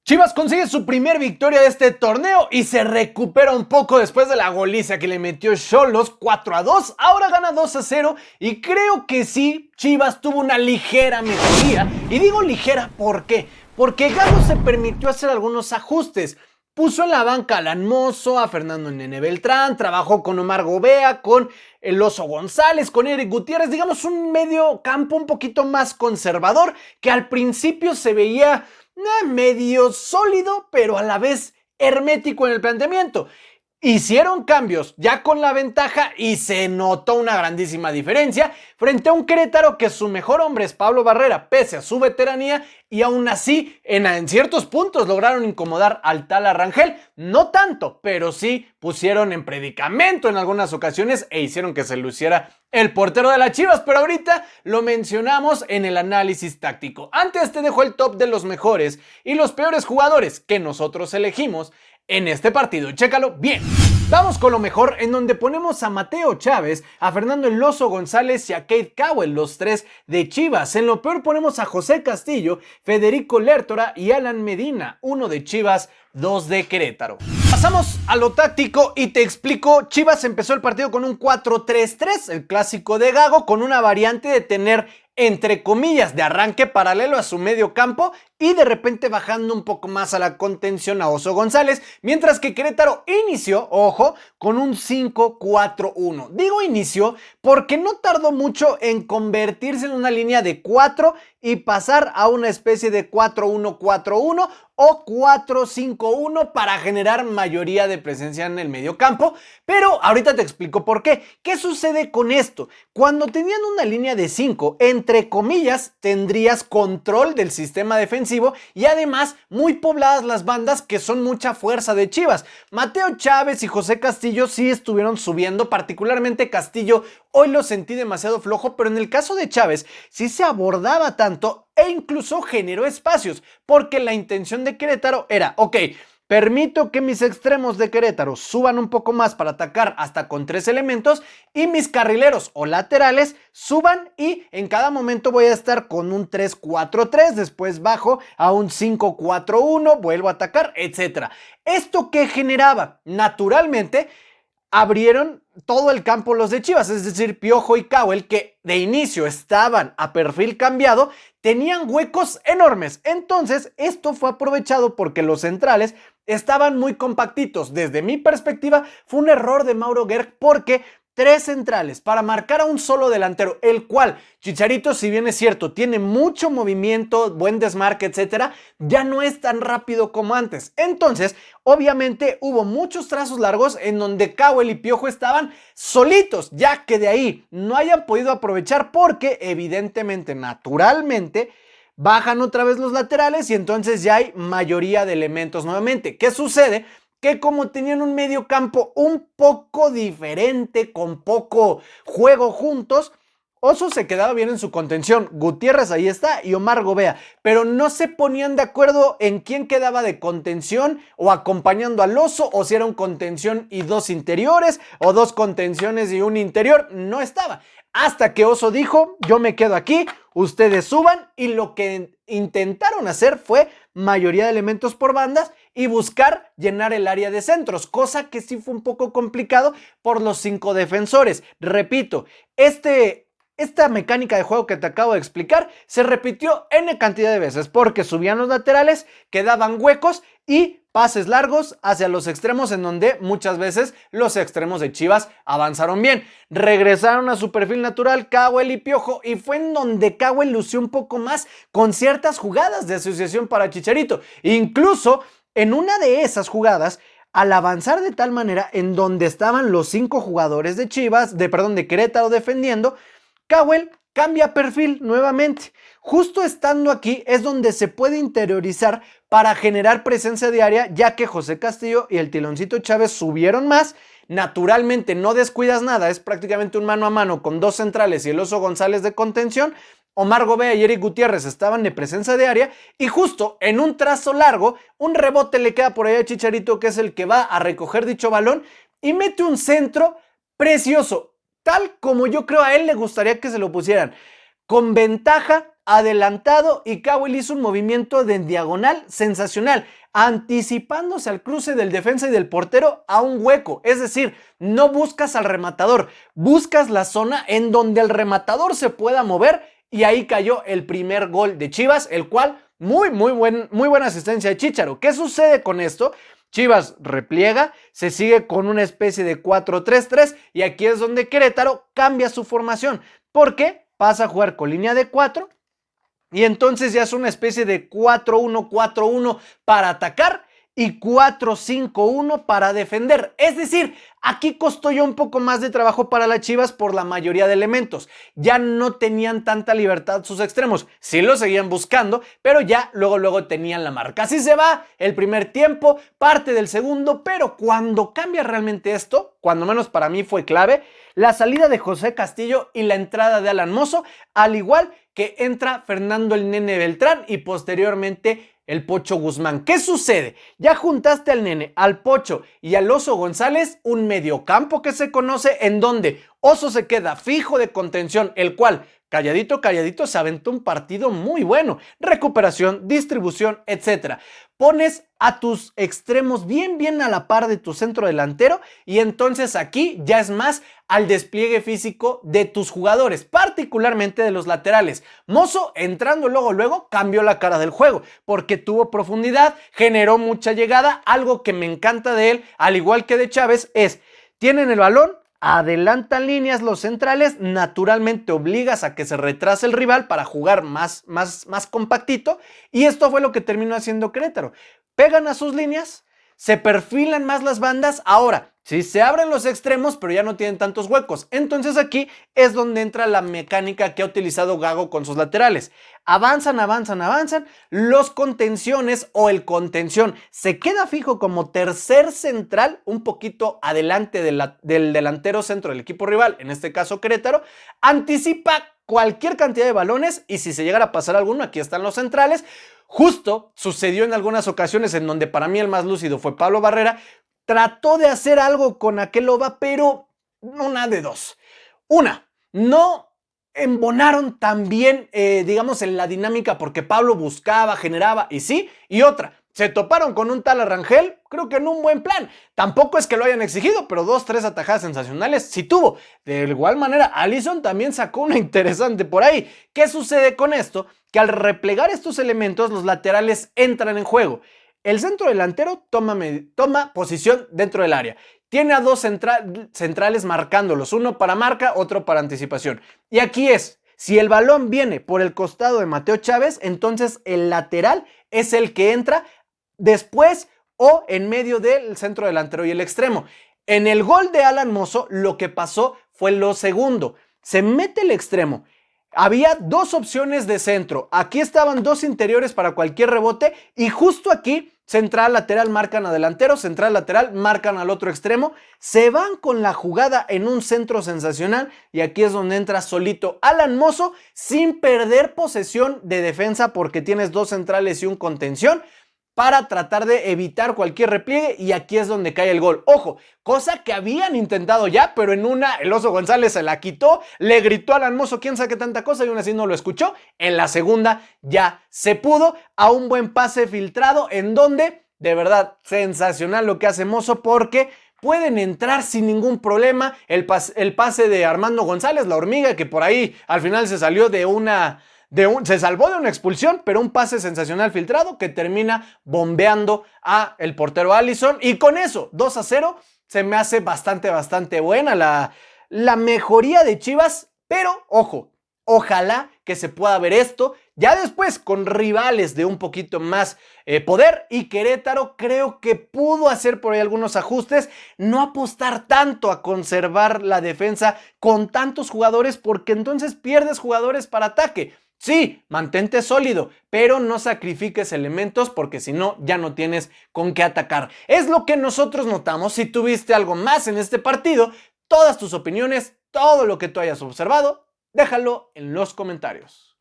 Chivas consigue su primer victoria de este torneo y se recupera un poco después de la goliza que le metió Xolos 4-2. Ahora gana 2-0 y creo que sí, Chivas tuvo una ligera mejoría. Y digo ligera, ¿por qué? Porque Gago se permitió hacer algunos ajustes. Puso en la banca a Alan Mozo, a Fernando Nene Beltrán, trabajó con Omar Gobea, con el Oso González, con Eric Gutiérrez, digamos un medio campo un poquito más conservador que al principio se veía medio sólido, pero a la vez hermético en el planteamiento. Hicieron cambios ya con la ventaja y se notó una grandísima diferencia frente a un Querétaro que su mejor hombre es Pablo Barrera, pese a su veteranía, y aún así en ciertos puntos lograron incomodar al Tala Rangel. No tanto, pero sí pusieron en predicamento en algunas ocasiones e hicieron que se luciera el portero de las Chivas, pero ahorita lo mencionamos en el análisis táctico. Antes te dejo el top de los mejores y los peores jugadores que nosotros elegimos en este partido. Chécalo bien. Vamos con lo mejor, en donde ponemos a Mateo Chávez, a Fernando El Oso González y a Keith Cowell, los tres de Chivas. En lo peor ponemos a José Castillo, Federico Lertora y Alan Medina, uno de Chivas, dos de Querétaro. Pasamos a lo táctico y te explico. Chivas empezó el partido con un 4-3-3, el clásico de Gago, con una variante de tener entre comillas de arranque paralelo a su medio campo y de repente bajando un poco más a la contención a Oso González, mientras que Querétaro inició, ojo, con un 5-4-1. Digo inició porque no tardó mucho en convertirse en una línea de 4 y pasar a una especie de 4-1-4-1 o 4-5-1 para generar mayoría de presencia en el medio campo, pero ahorita te explico por qué. ¿Qué sucede con esto? Cuando tenían una línea de 5, entre comillas, tendrías control del sistema defensivo y además muy pobladas las bandas, que son mucha fuerza de Chivas. Mateo Chávez y José Castillo sí estuvieron subiendo, particularmente Castillo. Hoy lo sentí demasiado flojo, pero en el caso de Chávez sí se abordaba tanto e incluso generó espacios, porque la intención de Querétaro era, ok, permito que mis extremos de Querétaro suban un poco más para atacar hasta con 3 elementos y mis carrileros o laterales suban, y en cada momento voy a estar con un 3-4-3, después bajo a un 5-4-1, vuelvo a atacar, etc. ¿Esto qué generaba? Naturalmente abrieron todo el campo los de Chivas, es decir, Piojo y Cowell, que de inicio estaban a perfil cambiado, tenían huecos enormes. Entonces esto fue aprovechado porque los centrales estaban muy compactitos. Desde mi perspectiva fue un error de Mauro Gerg, porque 3 centrales para marcar a un solo delantero, el cual Chicharito, si bien es cierto, tiene mucho movimiento, buen desmarque, etcétera, ya no es tan rápido como antes. Entonces, obviamente hubo muchos trazos largos en donde Cowell y Piojo estaban solitos, ya que de ahí no hayan podido aprovechar porque evidentemente, naturalmente, bajan otra vez los laterales y entonces ya hay mayoría de elementos nuevamente. ¿Qué sucede? Que como tenían un medio campo un poco diferente, con poco juego juntos, Oso se quedaba bien en su contención, Gutiérrez ahí está y Omar Gobea, pero no se ponían de acuerdo en quién quedaba de contención o acompañando al Oso, o si era un contención y 2 interiores o 2 contenciones y un interior. No estaba. Hasta que Oso dijo, yo me quedo aquí, ustedes suban, y lo que intentaron hacer fue mayoría de elementos por bandas y buscar llenar el área de centros, cosa que sí fue un poco complicado por los 5 defensores. Repito, esta mecánica de juego que te acabo de explicar se repitió N cantidad de veces, porque subían los laterales, quedaban huecos y pases largos hacia los extremos, en donde muchas veces los extremos de Chivas avanzaron bien. Regresaron a su perfil natural Cowell y Piojo, y fue en donde Cowell lució un poco más con ciertas jugadas de asociación para Chicharito. Incluso en una de esas jugadas, al avanzar de tal manera en donde estaban los 5 jugadores de de Querétaro defendiendo, Cowell cambia perfil nuevamente. Justo estando aquí es donde se puede interiorizar para generar presencia de área, ya que José Castillo y el Tiloncito Chávez subieron más. Naturalmente no descuidas nada, es prácticamente un mano a mano con 2 centrales y el Oso González de contención. Omar Gobea y Eric Gutiérrez estaban de presencia de área, y justo en un trazo largo, un rebote le queda por ahí a Chicharito, que es el que va a recoger dicho balón y mete un centro precioso, tal como yo creo a él le gustaría que se lo pusieran, con ventaja adelantado y Cowell hizo un movimiento de diagonal sensacional, anticipándose al cruce del defensa y del portero a un hueco. Es decir, no buscas al rematador, buscas la zona en donde el rematador se pueda mover y ahí cayó el primer gol de Chivas, el cual muy buena asistencia de Chícharo. ¿Qué sucede con esto? Chivas repliega, se sigue con una especie de 4-3-3 y aquí es donde Querétaro cambia su formación porque pasa a jugar con línea de 4 y entonces ya es una especie de 4-1-4-1 para atacar y 4-5-1 para defender. Es decir, aquí costó ya un poco más de trabajo para las Chivas por la mayoría de elementos. Ya no tenían tanta libertad sus extremos. Sí lo seguían buscando, pero ya luego tenían la marca. Así se va el primer tiempo, parte del segundo, pero cuando cambia realmente esto, cuando menos para mí fue clave, la salida de José Castillo y la entrada de Alan Mozo, al igual que entra Fernando el Nene Beltrán y posteriormente el Pocho Guzmán. ¿Qué sucede? Ya juntaste al Nene, al Pocho y al Oso González, un mediocampo que se conoce en donde Oso se queda fijo de contención, el cual calladito se aventó un partido muy bueno. Recuperación, distribución, etc. Pones a tus extremos bien a la par de tu centro delantero y entonces aquí ya es más al despliegue físico de tus jugadores, particularmente de los laterales. Mozo entrando luego cambió la cara del juego porque tuvo profundidad, generó mucha llegada. Algo que me encanta de él, al igual que de Chávez, es tienen el balón, adelantan líneas los centrales, naturalmente obligas a que se retrase el rival para jugar más compactito y esto fue lo que terminó haciendo Querétaro. Pegan a sus líneas, se perfilan más las bandas, ahora sí se abren los extremos pero ya no tienen tantos huecos, entonces aquí es donde entra la mecánica que ha utilizado Gago con sus laterales. Avanzan, los contenciones o el contención se queda fijo como tercer central un poquito adelante del delantero centro del equipo rival, en este caso Querétaro, anticipa cualquier cantidad de balones y si se llegara a pasar alguno, aquí están los centrales. Justo sucedió en algunas ocasiones en donde para mí el más lúcido fue Pablo Barrera, trató de hacer algo con aquel Loba, pero una de dos. Una, no embonaron tan bien, digamos, en la dinámica porque Pablo buscaba, generaba y sí. Y otra, se toparon con un tal Arrangel, creo que en un buen plan. Tampoco es que lo hayan exigido, pero 2-3 atajadas sensacionales sí tuvo. De igual manera, Alisson también sacó una interesante por ahí. ¿Qué sucede con esto? Que al replegar estos elementos, los laterales entran en juego. El centro delantero toma posición dentro del área. Tiene a dos centrales marcándolos, uno para marca, otro para anticipación. Y aquí es, si el balón viene por el costado de Mateo Chávez, entonces el lateral es el que entra después o en medio del centro delantero y el extremo. En el gol de Alan Mozo lo que pasó fue lo segundo. Se mete el extremo. Había dos opciones de centro. Aquí estaban dos interiores para cualquier rebote y justo aquí central, lateral marcan a delantero, central, lateral marcan al otro extremo. Se van con la jugada en un centro sensacional y aquí es donde entra solito Alan Mozo sin perder posesión de defensa porque tienes dos centrales y un contención para tratar de evitar cualquier repliegue y aquí es donde cae el gol. Ojo, cosa que habían intentado ya, pero en una el Oso González se la quitó, le gritó a Alan Mozo quién sabe qué tanta cosa y aún así no lo escuchó. En la segunda ya se pudo a un buen pase filtrado en donde, de verdad, sensacional lo que hace Mozo porque pueden entrar sin ningún problema. El pase de Armando González, la hormiga, que por ahí al final se salió se salvó de una expulsión, pero un pase sensacional filtrado que termina bombeando a el portero Alisson y con eso 2-0 se me hace bastante buena la mejoría de Chivas, pero ojo, ojalá que se pueda ver esto ya después con rivales de un poquito más poder y Querétaro creo que pudo hacer por ahí algunos ajustes, no apostar tanto a conservar la defensa con tantos jugadores porque entonces pierdes jugadores para ataque. Sí, mantente sólido, pero no sacrifiques elementos porque si no, ya no tienes con qué atacar. Es lo que nosotros notamos. Si tuviste algo más en este partido, todas tus opiniones, todo lo que tú hayas observado, déjalo en los comentarios.